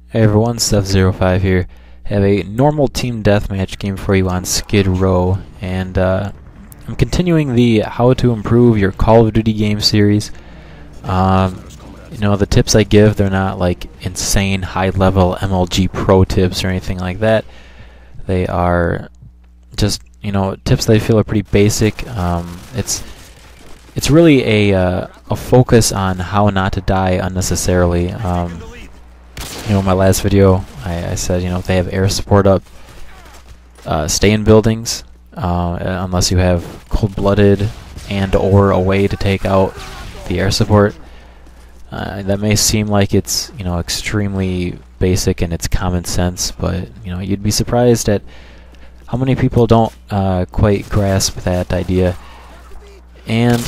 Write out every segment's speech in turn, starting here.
Hey everyone, Seth05 here. Have a normal team deathmatch game for you on Skid Row, and I'm continuing the How to Improve Your Call of Duty game series. You know, the tips I give, they're not like insane high-level MLG Pro tips or anything like that. They are just, you know, tips that I feel are pretty basic. It's really a focus on how not to die unnecessarily. You know, in my last video, I said, you know, if they have air support up, stay in buildings, unless you have cold-blooded and/or a way to take out the air support. That may seem like it's, you know, extremely basic and it's common sense, but, you know, you'd be surprised at how many people don't quite grasp that idea. And,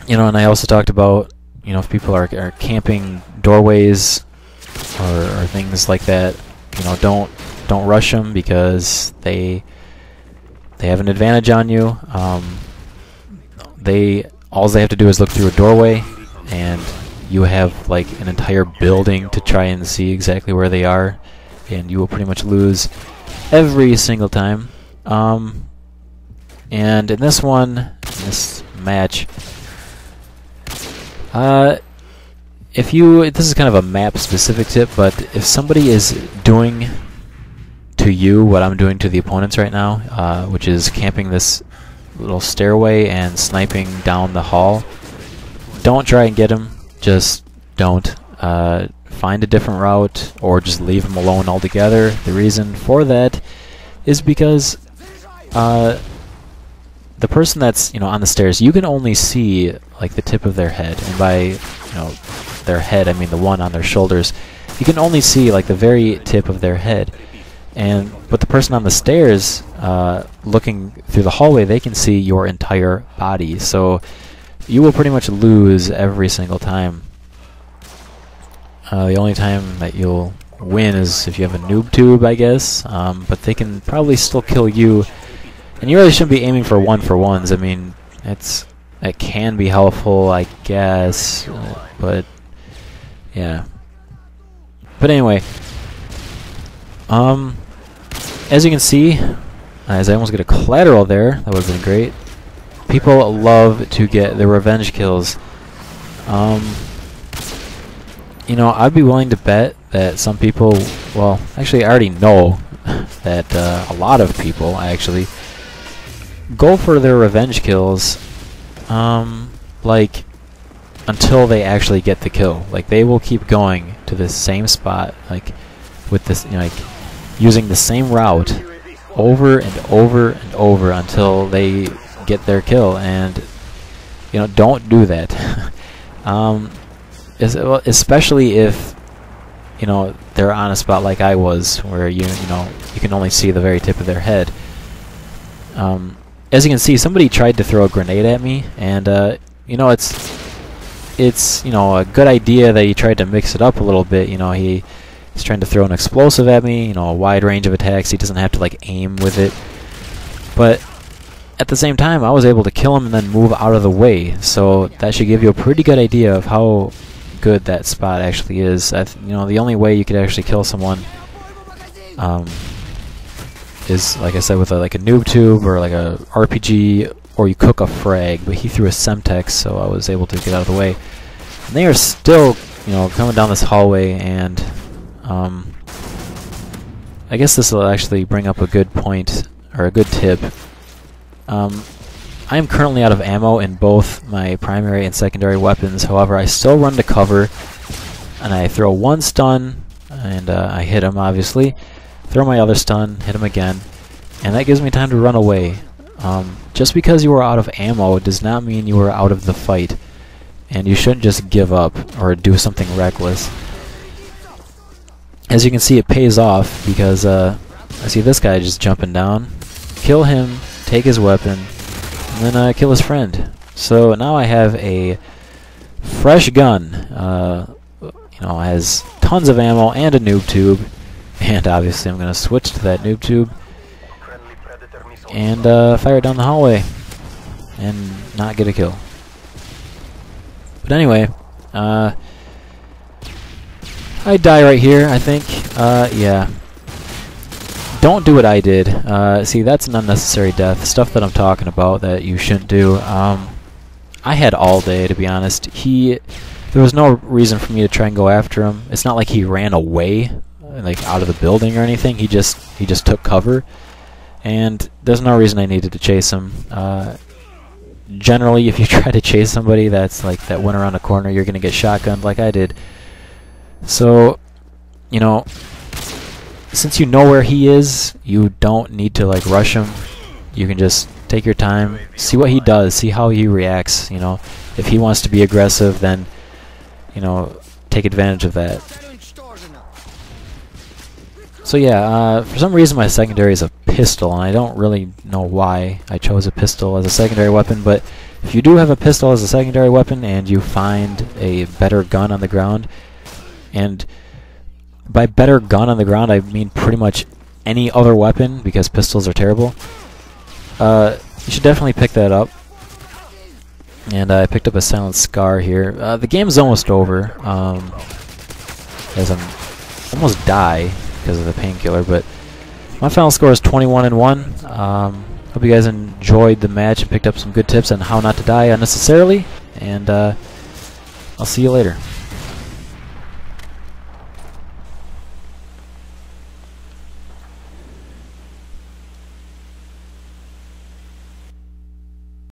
you know, and I also talked about, you know, if people are camping doorways or things like that, you know, don't rush them because they have an advantage on you. All they have to do is look through a doorway, and you have like an entire building to try and see exactly where they are, and you will pretty much lose every single time. And in this this match, this is kind of a map-specific tip, but if somebody is doing to you what I'm doing to the opponents right now, which is camping this little stairway and sniping down the hall, don't try and get them. Just don't. Find a different route, or just leave them alone altogether. The reason for that is because the person that's, you know, on the stairs, you can only see like the tip of their head, and by, you know, their head I mean the one on their shoulders. You can only see like the very tip of their head, but the person on the stairs, looking through the hallway, they can see your entire body. So you will pretty much lose every single time. The only time that you'll win is if you have a noob tube, I guess. But they can probably still kill you. And you really shouldn't be aiming for one-for-ones. I mean, it can be helpful, I guess, but yeah. But anyway, as you can see, as I almost get a collateral there, that would have been great. People love to get their revenge kills. You know, I'd be willing to bet that some people, well, actually I already know that a lot of people actually go for their revenge kills, like, until they actually get the kill. Like, they will keep going to the same spot, like, with this, you know, like, using the same route over and over and over until they get their kill. And, you know, don't do that. Especially if, you know, they're on a spot like I was, where you know, you can only see the very tip of their head. As you can see, somebody tried to throw a grenade at me, and you know, it's you know, a good idea that he tried to mix it up a little bit. You know, he's trying to throw an explosive at me, you know, a wide range of attacks. He doesn't have to like aim with it, but at the same time, I was able to kill him and then move out of the way. So that should give you a pretty good idea of how good that spot actually is. You know, the only way you could actually kill someone is, like I said, with like a noob tube or like a RPG, or you cook a frag. But he threw a Semtex, so I was able to get out of the way. And they are still, you know, coming down this hallway, and I guess this will actually bring up a good point, or a good tip. I am currently out of ammo in both my primary and secondary weapons. However, I still run to cover, and I throw one stun, and I hit him, obviously. Throw my other stun, hit him again, and that gives me time to run away. Just because you are out of ammo does not mean you are out of the fight, and you shouldn't just give up or do something reckless. As you can see, it pays off, because I see this guy just jumping down. Kill him, take his weapon, and then kill his friend. So now I have a fresh gun. You know, has tons of ammo and a noob tube. And obviously I'm going to switch to that noob tube and fire it down the hallway and not get a kill. But anyway, I die right here, I think. Yeah. Don't do what I did. See, that's an unnecessary death. Stuff that I'm talking about that you shouldn't do. I had all day, to be honest. There was no reason for me to try and go after him. It's not like he ran away, like out of the building or anything. He just took cover, and there's no reason I needed to chase him. Generally, if you try to chase somebody that went around a corner, you're gonna get shotgunned like I did. So, you know, since you know where he is, you don't need to like rush him. You can just take your time, see what he does, see how he reacts. You know, if he wants to be aggressive, then take advantage of that. So yeah, for some reason my secondary is a pistol, and I don't really know why I chose a pistol as a secondary weapon, but if you do have a pistol as a secondary weapon and you find a better gun on the ground, and by better gun on the ground I mean pretty much any other weapon, because pistols are terrible, you should definitely pick that up. And I picked up a Silent Scar here. The game's almost over, as I'm almost die because of the painkiller, but my final score is 21-1. Hope you guys enjoyed the match and picked up some good tips on how not to die unnecessarily, and I'll see you later.